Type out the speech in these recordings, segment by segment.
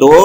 2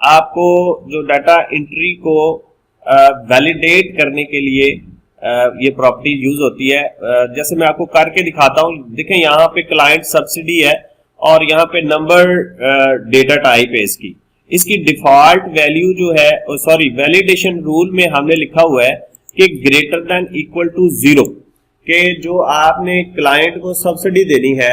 आपको जो data entry को वैलिडेट करने के लिए ये प्रॉपर्टी यूज होती है। जैसे मैं आपको करके दिखाता हूँ, देखें यहाँ पे क्लाइंट सब्सिडी है और यहाँ पे नंबर डेटा टाइप है इसकी डिफॉल्ट वैल्यू जो है, सॉरी वैलिडेशन रूल में हमने लिखा हुआ है कि ग्रेटर देन इक्वल टू 0, कि जो आपने क्लाइंट को सब्सिडी देनी है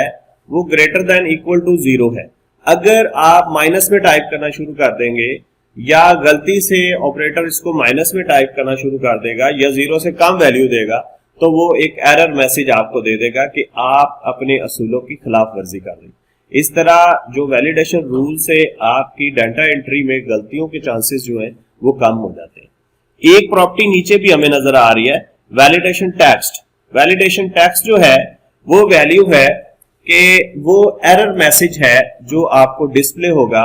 वो ग्रेटर देन इक्वल टू 0 है। अगर आप माइनस में टाइप करना शुरू कर देंगे या गलती से ऑपरेटर इसको माइनस में टाइप करना शुरू कर देगा या 0 से कम वैल्यू देगा, तो वो एक एरर मैसेज आपको दे देगा कि आप अपने असूलों की खिलाफ वर्जी कर रहे हैं। इस तरह जो वैलिडेशन रूल से आपकी डाटा एंट्री में गलतियों के चांसेस जो हैं वो कम हो जाते हैं। एक प्रॉपर्टी नीचे भी हमें नजर आ रही है, वैलिडेशन टेक्स्ट। वैलिडेशन टेक्स्ट जो है वो वैल्यू है कि वो एरर मैसेज है जो आपको डिस्प्ले होगा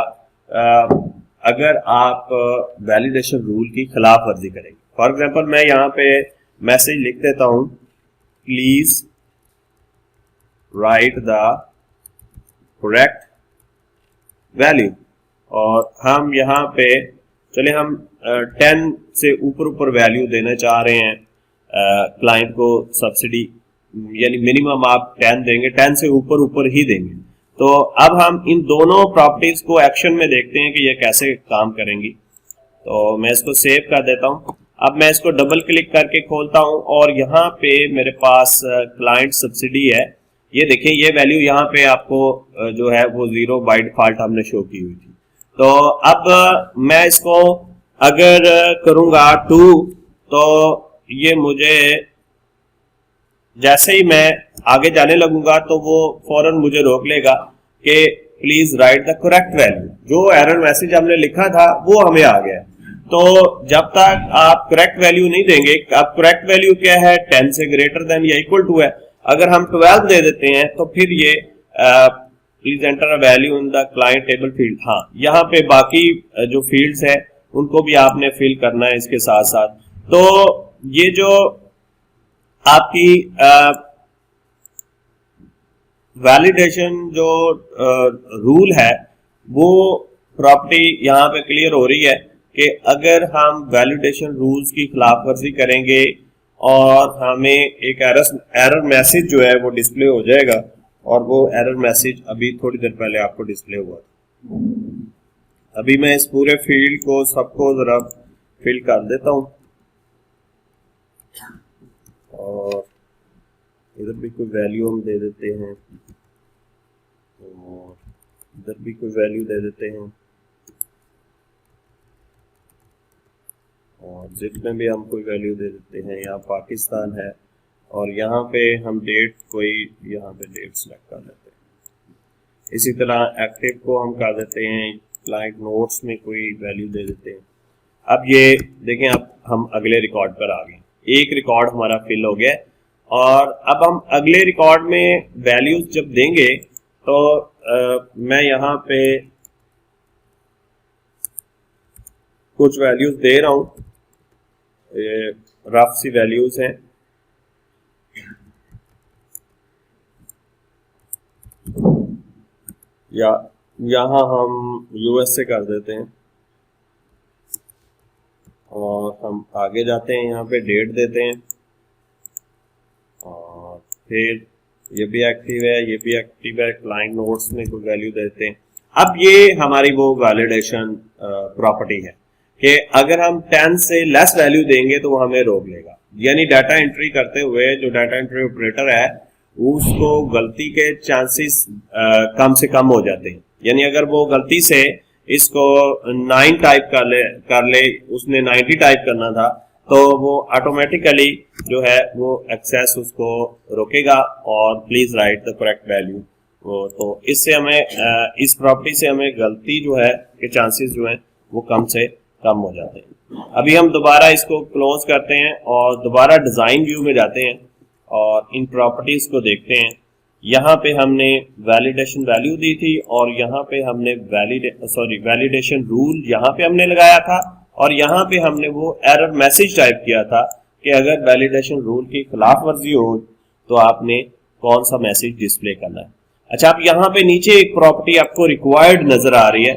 अगर आप वैलिडेशन रूल की खिलाफ वर्जी करेंगे। फॉर एग्जांपल मैं यहाँ पे मैसेज लिख देता हूं, please right the correct value, और हम यहाँ पे चले हम 10 से ऊपर वैल्यू देना चाह रहे हैं क्लाइंट को सब्सिडी, यानी मिनिमम आप 10 देंगे, 10 से ऊपर ही देंगे। तो अब हम इन दोनों प्रॉपर्टीज को एक्शन में देखते हैं कि ये कैसे काम करेंगी। तो मैं इसको सेव कर देता हूं। अब मैं इसको डबल क्लिक करके खोलता हूं और यहाँ पे मेरे पास क्लाइंट सब्सिडी है। ये देखें, ये वैल्यू यहाँ पे आपको जो है वो 0 बाय डिफॉल्ट हमने शो की हुई थी। तो अब मैं इसको अगर करूंगा 2, तो ये मुझे जैसे ही मैं आगे जाने लगूंगा तो वो फौरन मुझे रोक लेगा कि please right the correct value. जो एरर मैसेज हमने लिखा था वो हमें आ गया। तो जब तक आप करेक्ट वैल्यू नहीं देंगे, अब करेक्ट वैल्यू क्या है, 10 से ग्रेटर देन या इक्वल टू है। अगर हम 12 दे देते हैं तो फिर ये please enter a value in the client table field. हाँ, यहाँ पे बाकी जो फील्ड्स है उनको भी आपने फिल करना है इसके साथ साथ। तो ये जो आपकी वैलिडेशन जो रूल है वो प्रॉपर्टी यहाँ पे क्लियर हो रही है कि अगर हम वैलिडेशन रूल्स की खिलाफ वर्जी करेंगे और हमें एक एरर मैसेज जो है वो डिस्प्ले हो जाएगा, और वो एरर मैसेज अभी थोड़ी देर पहले आपको डिस्प्ले हुआ था। अभी मैं इस पूरे फील्ड को सबको जरा फिल कर देता हूँ और इधर भी कोई वैल्यू हम दे देते हैं और इधर भी कोई वैल्यू दे देते हैं और जिप में भी हम कोई वैल्यू दे देते हैं। यहाँ पाकिस्तान है और यहाँ पे हम डेट कोई यहाँ पे डेट सेलेक्ट कर देते हैं। इसी तरह एक्टिव को हम कर देते हैं, क्लाइंट नोट्स में कोई वैल्यू दे देते हैं। अब ये देखें, अब हम अगले रिकॉर्ड पर आ गए। एक रिकॉर्ड हमारा फिल हो गया और अब हम अगले रिकॉर्ड में वैल्यूज जब देंगे तो मैं यहाँ पे कुछ वैल्यूज दे रहा हूं, ये रफ सी वैल्यूज हैं। या यहाँ हम यूएस से कर देते हैं और हम आगे जाते हैं, यहाँ पे डेट देते हैं और फिर ये भी एक्टिव है, ये भी एक्टिव है, क्लाइंट नोट्स में कोई वैल्यू देते हैं। अब ये हमारी वो वैलिडेशन प्रॉपर्टी है कि अगर हम 10 से लेस वैल्यू देंगे तो वो हमें रोक लेगा। यानी डाटा एंट्री करते हुए जो डाटा एंट्री ऑपरेटर है उसको गलती के चांसेस कम से कम हो जाते हैं। यानी अगर वो गलती से इसको 9 टाइप कर ले, उसने 90 टाइप करना था, तो वो ऑटोमेटिकली जो है वो एक्सेस उसको रोकेगा और please right the correct value. तो इससे हमें इस प्रॉपर्टी से हमें गलती जो है के चांसेस जो है वो कम से कम हो जाते हैं। अभी हम दोबारा इसको क्लोज करते हैं और दोबारा डिजाइन व्यू में जाते हैं और इन प्रॉपर्टीज को देखते हैं। यहाँ पे हमने वैलिडेशन वैल्यू दी थी और यहाँ पे हमने वैलिडेशन रूल यहाँ पे हमने लगाया था और यहाँ पे हमने वो एरर मैसेज टाइप किया था कि अगर वैलिडेशन रूल की खिलाफ वर्जी हो तो आपने कौन सा मैसेज डिस्प्ले करना है। अच्छा, अब यहाँ पे नीचे एक प्रॉपर्टी आपको रिक्वायर्ड नजर आ रही है,